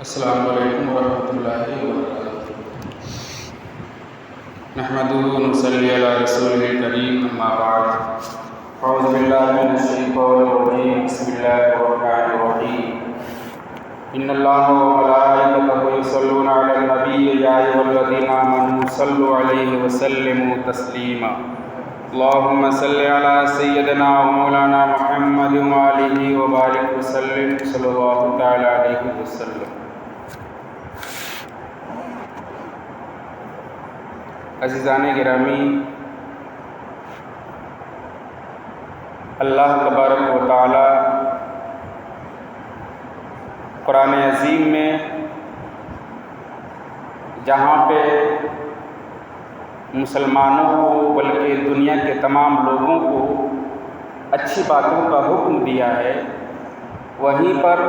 السلام علیکم ورحمۃ اللہ وبرکاتہ۔ نحمده ونصلی علی رسولہ الکریم، اما بعد، اعوذ باللہ من الشیطان الرجیم، بسم اللہ الرحمن الرحیم۔ ان اللہ وملائکتہ یصلون علی النبی یا ایھا الذین آمنوا صلوا علیہ وسلموا تسلیما۔ اللہم صلی علی سیدنا ومولانا محمد وآلہ وبارک وسلم، صلی اللہ تعالی علیہ وسلم۔ عزیزان گرامی، اللہ تبارک و تعالی قرآن عظیم میں جہاں پہ مسلمانوں کو بلکہ دنیا کے تمام لوگوں کو اچھی باتوں کا حکم دیا ہے، وہیں پر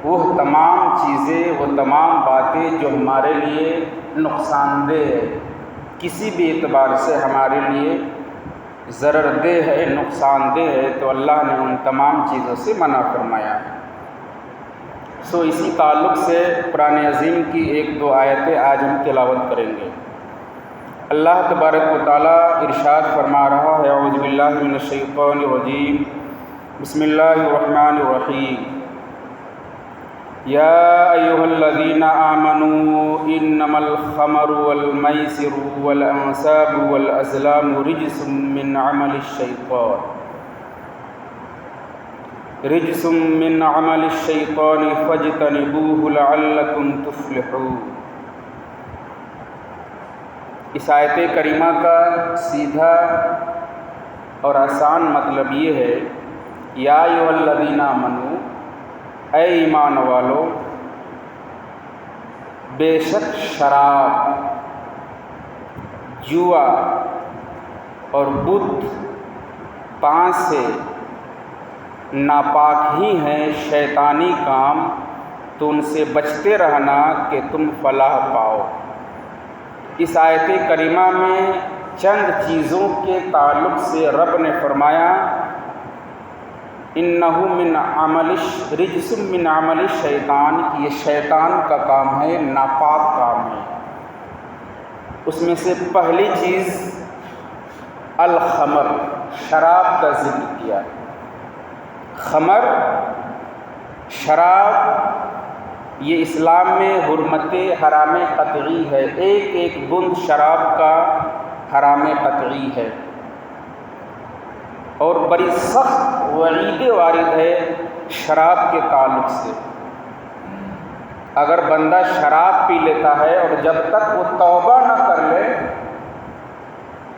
وہ تمام چیزیں، وہ تمام باتیں جو ہمارے لیے نقصان دہ ہے، کسی بھی اعتبار سے ہمارے لیے ضرر دہ ہے، نقصان دہ ہے، تو اللہ نے ان تمام چیزوں سے منع فرمایا ہے۔ اسی تعلق سے قرآن عظیم کی ایک دو آیتیں آج ہم تلاوت کریں گے۔ اللہ تبارک و تعالیٰ ارشاد فرما رہا ہے، اعوذ باللہ من الشیطان الرجیم، بسم اللہ الرحمن الرحیم۔ یا ایھا الذین آمنوا انما الخمر والمیسر والانصاب والازلام رجس من عمل الشیطان فاجتنبوہ لعلکم تفلحون۔ اس آیت کریمہ کا سیدھا اور آسان مطلب یہ ہے، یا ایھا الذین آمنوا، اے ایمان والو، بے شک شراب، جوا اور بت پانچ سے ناپاک ہی ہیں، شیطانی کام، تو ان سے بچتے رہنا کہ تم فلاح پاؤ۔ اس آیت کریمہ میں چند چیزوں کے تعلق سے رب نے فرمایا، انہ من عمل رجس من عمل الشیطان، کہ یہ شیطان کا کام ہے، ناپاک کام ہے۔ اس میں سے پہلی چیز الخمر، شراب کا ذکر کیا۔ خمر، شراب، یہ اسلام میں حرمت حرام قطعی ہے، ایک ایک بند شراب کا حرام قطعی ہے، اور بڑی سخت وعید وارد ہے شراب کے تعلق سے۔ اگر بندہ شراب پی لیتا ہے اور جب تک وہ توبہ نہ کر لے،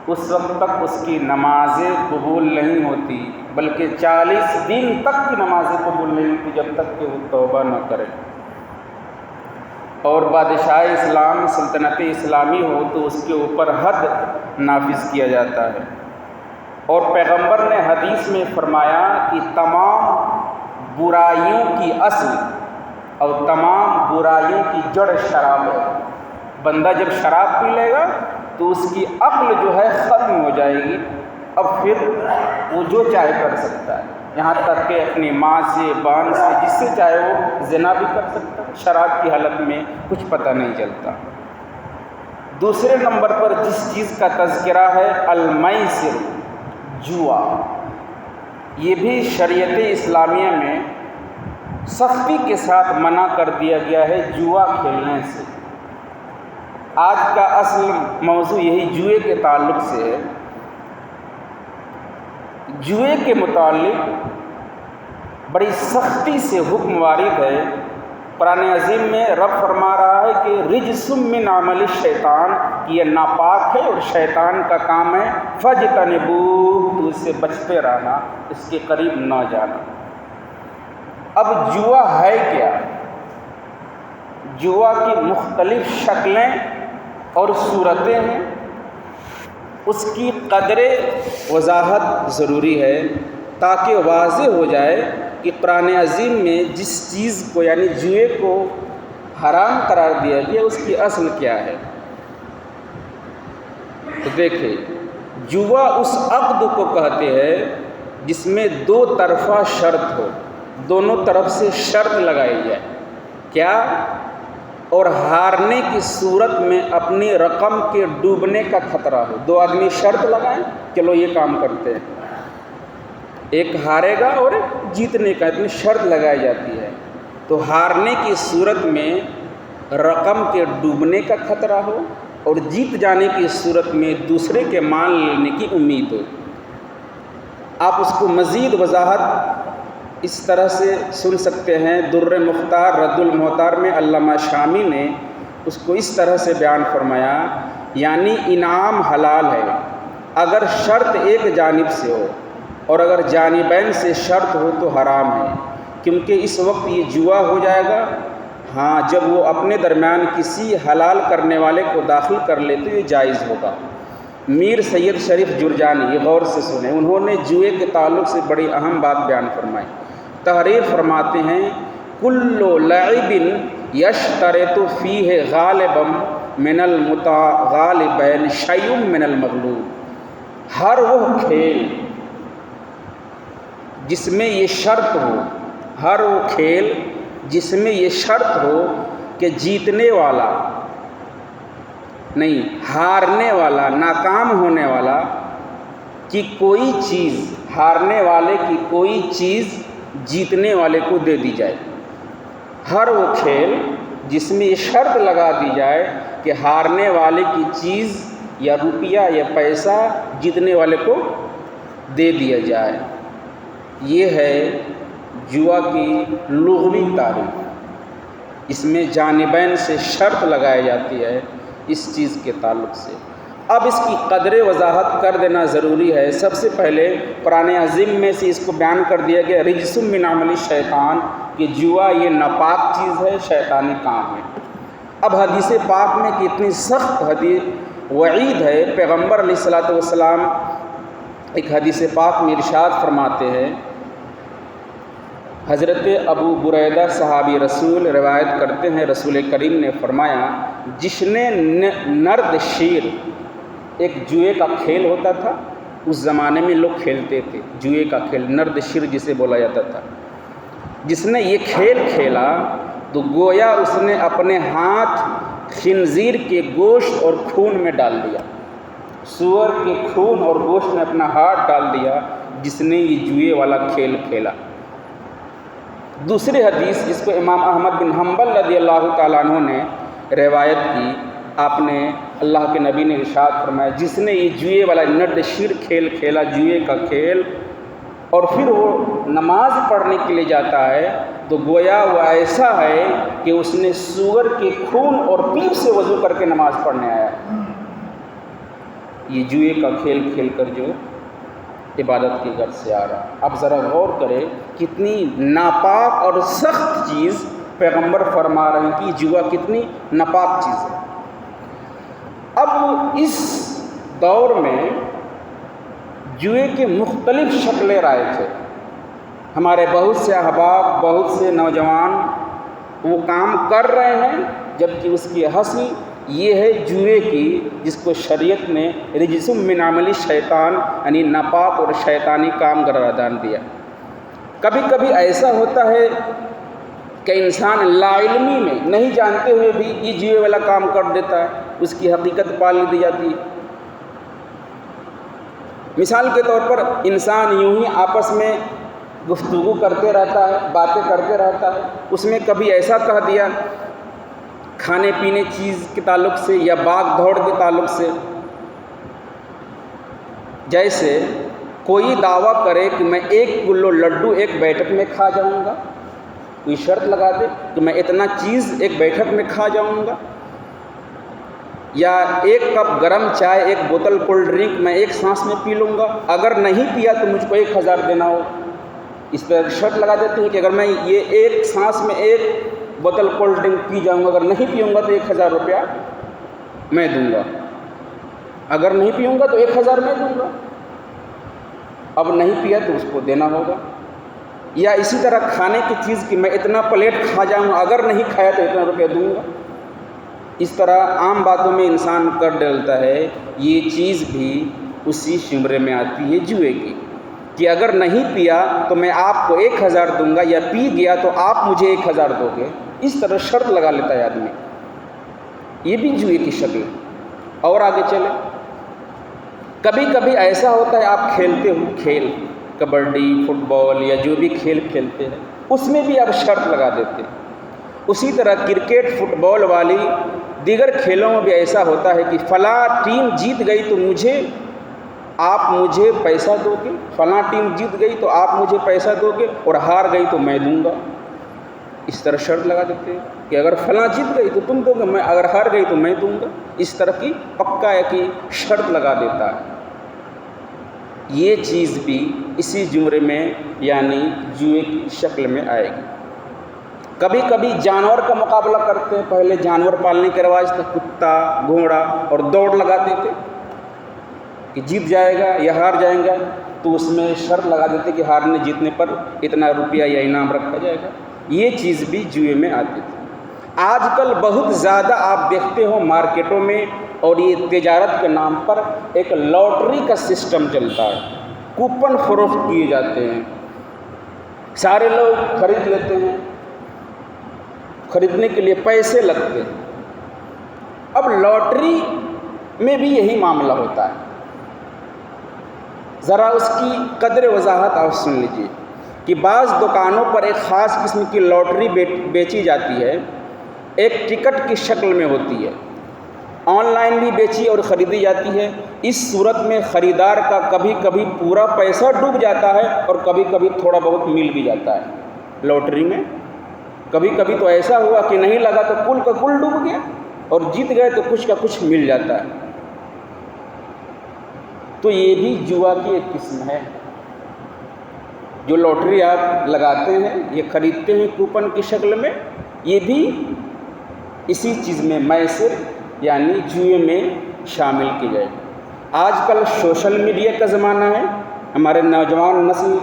اس وقت تک اس کی نمازیں قبول نہیں ہوتی، بلکہ 40 دن تک کی نمازیں قبول نہیں ہوتی جب تک کہ وہ توبہ نہ کرے۔ اور بادشاہ اسلام، سلطنت اسلامی ہو تو اس کے اوپر حد نافذ کیا جاتا ہے۔ اور پیغمبر نے حدیث میں فرمایا کہ تمام برائیوں کی اصل اور تمام برائیوں کی جڑ شراب ہے۔ بندہ جب شراب پی لے گا تو اس کی عقل جو ہے ختم ہو جائے گی، اب پھر وہ جو چاہے کر سکتا ہے، یہاں تک کہ اپنی ماں سے، بہن سے، جس سے چاہے وہ زنا بھی کر سکتا ہے۔ شراب کی حالت میں کچھ پتہ نہیں چلتا۔ دوسرے نمبر پر جس چیز کا تذکرہ ہے، المیسر، جوا، یہ بھی شریعت اسلامیہ میں سختی کے ساتھ منع کر دیا گیا ہے، جوا کھیلنے سے۔ آج کا اصل موضوع یہی جوئے کے تعلق سے ہے۔ جوئے کے متعلق بڑی سختی سے حکم وارد ہے۔ قرآن عظیم میں رب فرما رہا ہے کہ رجس من عمل الشیطان، یہ ناپاک ہے اور شیطان کا کام ہے، فاجتنبوہ، تو اس سے بچتے رہنا، اس کے قریب نہ جانا۔ اب جوا ہے کیا؟ جوا کی مختلف شکلیں اور صورتیں ہیں، اس کی قدر وضاحت ضروری ہے تاکہ واضح ہو جائے کہ قرآن عظیم میں جس چیز کو یعنی جوئے کو حرام قرار دیا گیا اس کی اصل کیا ہے۔ تو دیکھیں، جوا اس عقد کو کہتے ہیں جس میں دو طرفہ شرط ہو، دونوں طرف سے شرط لگائی جائے۔ کیا اور ہارنے کی صورت میں اپنی رقم کے ڈوبنے کا خطرہ ہو. دو آدمی شرط لگائیں، چلو یہ کام کرتے ہیں، ایک ہارے گا اور جیتنے کا، اتنی شرط لگائی جاتی ہے. تو ہارنے کی صورت میں رقم کے ڈوبنے کا خطرہ ہو اور جیت جانے کی صورت میں دوسرے کے مال لینے کی امید ہو. آپ اس کو مزید وضاحت اس طرح سے سن سکتے ہیں. در مختار رد المحتار میں علامہ شامی نے اس کو اس طرح سے بیان فرمایا، یعنی انعام حلال ہے اگر شرط ایک جانب سے ہو، اور اگر جانبین سے شرط ہو تو حرام ہے، کیونکہ اس وقت یہ جوا ہو جائے گا. ہاں، جب وہ اپنے درمیان کسی حلال کرنے والے کو داخل کر لے تو یہ جائز ہوگا. میر سید شریف جرجانی، یہ غور سے سنیں، انہوں نے جوئے کے تعلق سے بڑی اہم بات بیان فرمائی. تحریر فرماتے ہیں، کل لعب یشترط فیہ غالبا من المتغالبین شیء من المغلوب. ہر وہ کھیل جس میں یہ شرط ہو، ہر وہ کھیل جس میں یہ شرط ہو کہ جیتنے والا نہیں، ہارنے والا، ناکام ہونے والا کی کوئی چیز، ہارنے والے کی کوئی چیز جیتنے والے کو دے دی جائے. ہر وہ کھیل جس میں یہ شرط لگا دی جائے کہ ہارنے والے کی چیز یا روپیہ یا پیسہ جیتنے والے کو دے دیا جائے. یہ ہے جوا کی لغوی تعریف. اس میں جانبین سے شرط لگائی جاتی ہے اس چیز کے تعلق سے. اب اس کی قدر وضاحت کر دینا ضروری ہے. سب سے پہلے قرآن عظیم میں سے اس کو بیان کر دیا گیا، رجس من عمل الشیطان، کہ جوا یہ ناپاک چیز ہے، شیطانی کام ہے. اب حدیث پاک میں کتنی سخت حدیث وعید ہے. پیغمبر علیہ الصلوۃ والسلام ایک حدیث پاک میں ارشاد فرماتے ہیں، حضرت ابو بریدہ صحابی رسول روایت کرتے ہیں، رسول کریم نے فرمایا، جس نے نرد شیر، ایک جوئے کا کھیل ہوتا تھا، اس زمانے میں لوگ کھیلتے تھے جوئے کا کھیل، نرد شیر جسے بولا جاتا تھا. جس نے یہ کھیل کھیلا تو گویا اس نے اپنے ہاتھ خنزیر کے گوشت اور خون میں ڈال دیا. سور کے خون اور گوشت میں اپنا ہاتھ ڈال دیا جس نے یہ جوئے والا کھیل کھیلا. دوسری حدیث جس کو امام احمد بن حنبل رضی اللہ تعالیٰ عنہ نے روایت کی، آپ نے، اللہ کے نبی نے ارشاد فرمایا، جس نے یہ جوئے والا نرد شیر کھیل کھیلا، جوئے کا کھیل، اور پھر وہ نماز پڑھنے کے لیے جاتا ہے تو گویا وہ ایسا ہے کہ اس نے سور کے خون اور پیپ سے وضو کر کے نماز پڑھنے آیا. یہ جوئے کا کھیل کھیل کر جو عبادت کے گھر سے آ رہا. اب ذرا غور کرے کتنی ناپاک اور سخت چیز پیغمبر فرما رہے ہیں کہ جوا کتنی ناپاک چیز ہے. اب اس دور میں جوئے کے مختلف شکلیں رائج ہے. ہمارے بہت سے احباب، بہت سے نوجوان وہ کام کر رہے ہیں، جبکہ اس کی اصل یہ ہے جوئے کی، جس کو شریعت نے رجس من عمل الشیطان، یعنی ناپاک اور شیطانی کام قرار دیا. کبھی کبھی ایسا ہوتا ہے کہ انسان لا علمی میں نہیں جانتے ہوئے بھی یہ جوئے والا کام کر دیتا ہے، اس کی حقیقت پال دی جاتی ہے. مثال کے طور پر انسان یوں ہی آپس میں گفتگو کرتے رہتا ہے، باتیں کرتے رہتا ہے، اس میں کبھی ایسا کہہ دیا کھانے پینے چیز کے تعلق سے یا بھاگ دوڑ کے تعلق سے، جیسے کوئی دعویٰ کرے کہ میں 1 کلو لڈو ایک بیٹھک میں کھا جاؤں گا، کوئی شرط لگا دے کہ میں اتنا چیز ایک بیٹھک میں کھا جاؤں گا، یا 1 کپ گرم چائے، 1 بوتل کولڈ ڈرنک میں ایک سانس میں پی لوں گا، اگر نہیں پیا تو مجھ کو 1000 دینا ہو. اس پہ شرط لگا دیتے ہیں کہ اگر میں یہ ایک سانس میں 1 بوتل کولڈ ڈرنک پی جاؤں گا، اگر نہیں پیوں گا تو 1000 روپیہ میں دوں گا، اگر نہیں پیوں گا تو 1000 میں دوں گا. اب نہیں پیا تو اس کو دینا ہوگا. یا اسی طرح کھانے کی چیز کی میں اتنا پلیٹ کھا جاؤں گا، اگر نہیں کھایا تو اتنا روپیہ دوں گا. اس طرح عام باتوں میں انسان کر ڈالتا ہے. یہ چیز بھی اسی شمرے میں آتی ہے جوئے کی، کہ اگر نہیں پیا تو میں آپ کو 1000 دوں گا، یا پی گیا تو آپ مجھے 1000 دو گے. اس طرح شرط لگا لیتا ہے آدمی. یہ بھی جوئے کی شکل ہے۔ اور آگے چلیں، کبھی کبھی ایسا ہوتا ہے آپ کھیلتے ہو کھیل، کبڈی، فٹ بال یا جو بھی کھیل کھیلتے ہیں، اس میں بھی آپ شرط لگا دیتے ہیں۔ اسی طرح کرکٹ، فٹ بال والی دیگر کھیلوں میں بھی ایسا ہوتا ہے کہ فلاں ٹیم جیت گئی تو آپ مجھے پیسہ دو گے، فلاں ٹیم جیت گئی تو آپ مجھے پیسہ دو گے، اور ہار گئی تو میں دوں گا۔ اس طرح شرط لگا دیتے ہیں کہ اگر فلاں جیت گئی تو تم دو گے، میں اگر ہار گئی تو میں دوں گا۔ اس طرح کی پکا کی شرط لگا دیتا ہے۔ یہ چیز بھی اسی زمرے میں یعنی جوئے کی شکل میں آئے گی۔ کبھی کبھی جانور کا مقابلہ کرتے ہیں، پہلے جانور پالنے کے رواج تھا، کتا، گھوڑا، اور دوڑ لگاتے تھے کہ جیت جائے گا یا ہار جائیں گا، تو اس میں شرط لگا دیتے کہ ہارنے جیتنے پر اتنا روپیہ یا انعام رکھا جائے گا۔ یہ چیز بھی جوئے میں آتی تھی۔ آج کل بہت زیادہ آپ دیکھتے ہو مارکیٹوں میں، اور یہ تجارت کے نام پر ایک لاٹری کا سسٹم چلتا ہے، کوپن فروخت کیے جاتے ہیں، سارے لوگ خرید لیتے ہیں، خریدنے کے لیے پیسے لگتے ہیں۔ اب لاٹری میں بھی یہی معاملہ ہوتا ہے۔ ذرا اس کی قدر وضاحت آپ سن لیجیے کہ بعض دکانوں پر ایک خاص قسم کی لاٹری بیچی جاتی ہے، ایک ٹکٹ کی شکل میں ہوتی ہے، آن لائن بھی بیچی اور خریدی جاتی ہے۔ اس صورت میں خریدار کا کبھی کبھی پورا پیسہ ڈوب جاتا ہے اور کبھی کبھی تھوڑا بہت مل بھی جاتا ہے۔ لاٹری میں کبھی کبھی تو ایسا ہوا کہ نہیں لگا تو کل کا کل ڈوب گیا، اور جیت گئے تو کچھ کا کچھ مل جاتا ہے۔ تو یہ بھی جوا کی ایک قسم ہے۔ جو لاٹری آپ لگاتے ہیں، یہ خریدتے ہیں کوپن کی شکل میں، یہ بھی اسی چیز میں میسر یعنی جوئے میں شامل کی جائے۔ آج کل سوشل میڈیا کا زمانہ ہے، ہمارے نوجوان نسل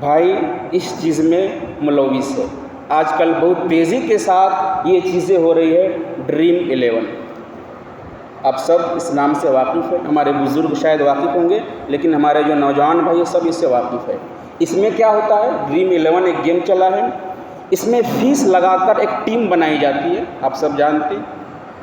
بھائی اس چیز میں ملوث ہے۔ آج کل بہت تیزی کے ساتھ یہ چیزیں ہو رہی ہے۔ ڈریم 11 آپ سب اس نام سے واقف ہیں، ہمارے بزرگ شاید واقف ہوں گے، لیکن ہمارے جو نوجوان بھائی سب اس سے واقف ہے۔ اس میں کیا ہوتا ہے، ڈریم 11 ایک گیم چلا ہے، اس میں فیس لگا کر ایک ٹیم بنائی جاتی ہے، آپ سب جانتے ہیں،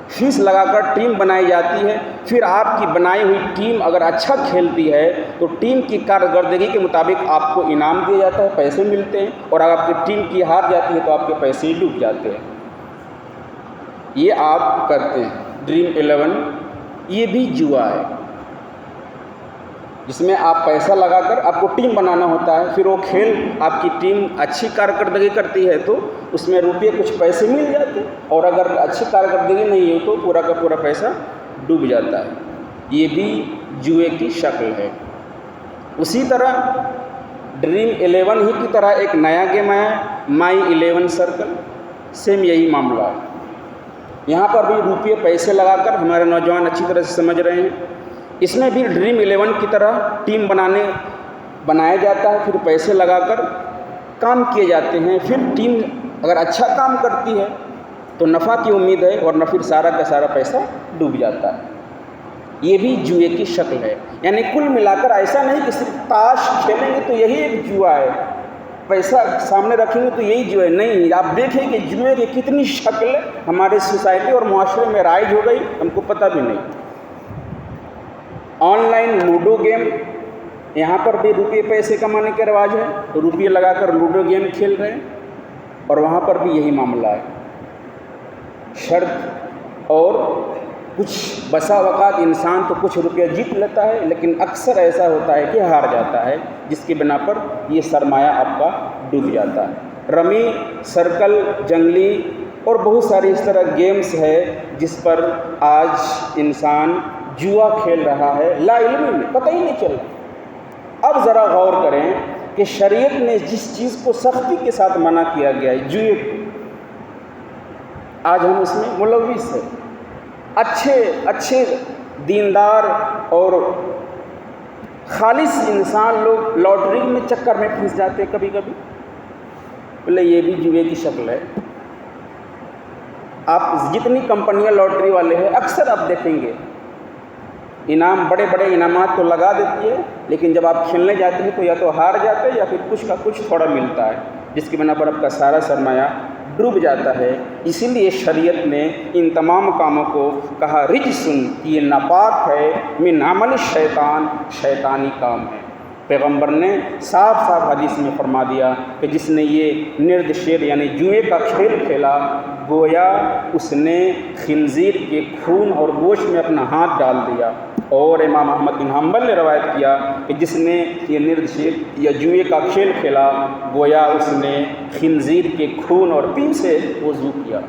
فیس لگا کر ٹیم بنائی جاتی ہے۔ پھر آپ کی بنائی ہوئی ٹیم اگر اچھا کھیلتی ہے تو ٹیم کی کارکردگی کے مطابق آپ کو انعام دیا جاتا ہے، پیسے ملتے ہیں، اور اگر آپ کی ٹیم کی ہار جاتی ہے تو آپ کے پیسے ڈوب جاتے ہیں۔ یہ آپ کرتے ہیں۔ ڈریم 11 یہ بھی جوا ہے، جس میں آپ پیسہ لگا کر آپ کو ٹیم بنانا ہوتا ہے، پھر وہ کھیل آپ کی ٹیم اچھی کارکردگی کرتی ہے تو اس میں روپئے کچھ پیسے مل جاتے ہیں، اور اگر اچھی کارکردگی نہیں ہو تو پورا کا پورا پیسہ ڈوب جاتا ہے۔ یہ بھی جوئے کی شکل ہے۔ اسی طرح ڈریم 11 ہی کی طرح ایک نیا گیم آیا مائی 11 سرکل، سیم یہی معاملہ ہے۔ یہاں پر بھی روپئے پیسے لگا کر ہمارے نوجوان اچھی طرح سے سمجھ رہے ہیں۔ اس میں بھی ڈریم 11 کی طرح ٹیم بنایا جاتا ہے، پھر پیسے لگا کر کام کیے جاتے ہیں۔ پھر ٹیم اگر اچھا کام کرتی ہے تو نفع کی امید ہے، ورنہ پھر سارا کا سارا پیسہ ڈوب جاتا ہے۔ یہ بھی جوئے کی شکل ہے۔ یعنی کل ملا کر ایسا نہیں کہ صرف تاش کھیلیں گے تو یہی ایک جوا ہے، پیسہ سامنے رکھیں گے تو یہی جوا ہے، نہیں۔ آپ دیکھیں کہ جوئے کی کتنی شکل ہمارے سوسائٹی اور معاشرے میں رائج ہو گئی، ہم کو پتہ بھی نہیں۔ آن لائن لوڈو گیم، یہاں پر بھی روپئے پیسے کمانے کے رواج ہے، تو روپئے لگا کر لوڈو گیم کھیل رہے ہیں، اور وہاں پر بھی یہی معاملہ ہے، شرط۔ اور کچھ بسا اوقات انسان تو کچھ روپیہ جیت لیتا ہے، لیکن اکثر ایسا ہوتا ہے کہ ہار جاتا ہے، جس کی بنا پر یہ سرمایہ آپ کا ڈوب جاتا ہے۔ رمی، سرکل، جنگلی اور بہت ساری اس طرح گیمز ہے جس پر آج انسان جوا کھیل رہا ہے، لا علمی میں، پتہ ہی نہیں چل رہا۔ اب ذرا غور کریں کہ شریعت نے جس چیز کو سختی کے ساتھ منع کیا گیا ہے، جوئے کو، آج ہم اس میں ملوث ہیں۔ اچھے دیندار اور خالص انسان لوگ لاٹری میں چکر میں پھنس جاتے ہیں کبھی کبھی، بولے یہ بھی جوئے کی شکل ہے۔ آپ جتنی کمپنیاں لاٹری والے ہیں اکثر آپ دیکھیں گے انعام، بڑے بڑے انعامات تو لگا دیتی ہے، لیکن جب آپ کھیلنے جاتے ہیں تو یا تو ہار جاتے ہیں یا پھر کچھ کا کچھ تھوڑا ملتا ہے، جس کی بنا پر آپ کا سارا سرمایہ ڈوب جاتا ہے۔ اسی لیے شریعت نے ان تمام کاموں کو کہا رجسن، یہ ناپاک ہے، من عمل الشیطان، شیطانی کام ہے۔ پیغمبر نے صاف صاف حدیث میں فرما دیا کہ جس نے یہ نرد شیر یعنی جوئے کا کھیل کھیلا، گویا اس نے خنزیر کے خون اور گوشت میں اپنا ہاتھ ڈال دیا۔ اور امام احمد بن حنبل نے روایت کیا کہ جس نے یہ نرد شیر یا جوئے کا کھیل کھیلا، گویا اس نے خنزیر کے خون اور پی سے وضو کیا۔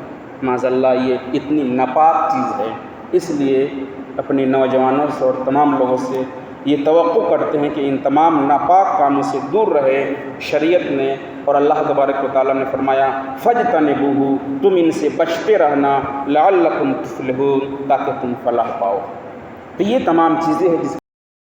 معاذ اللہ، یہ اتنی ناپاک چیز ہے۔ اس لیے اپنے نوجوانوں سے اور تمام لوگوں سے یہ توقع کرتے ہیں کہ ان تمام ناپاک کاموں سے دور رہے۔ شریعت نے اور اللہ تبارک و تعالیٰ نے فرمایا فاجتنبوہ، تم ان سے بچتے رہنا، لعلکم تفلحون، تاکہ تم فلاح پاؤ۔ تو یہ تمام چیزیں ہیں جس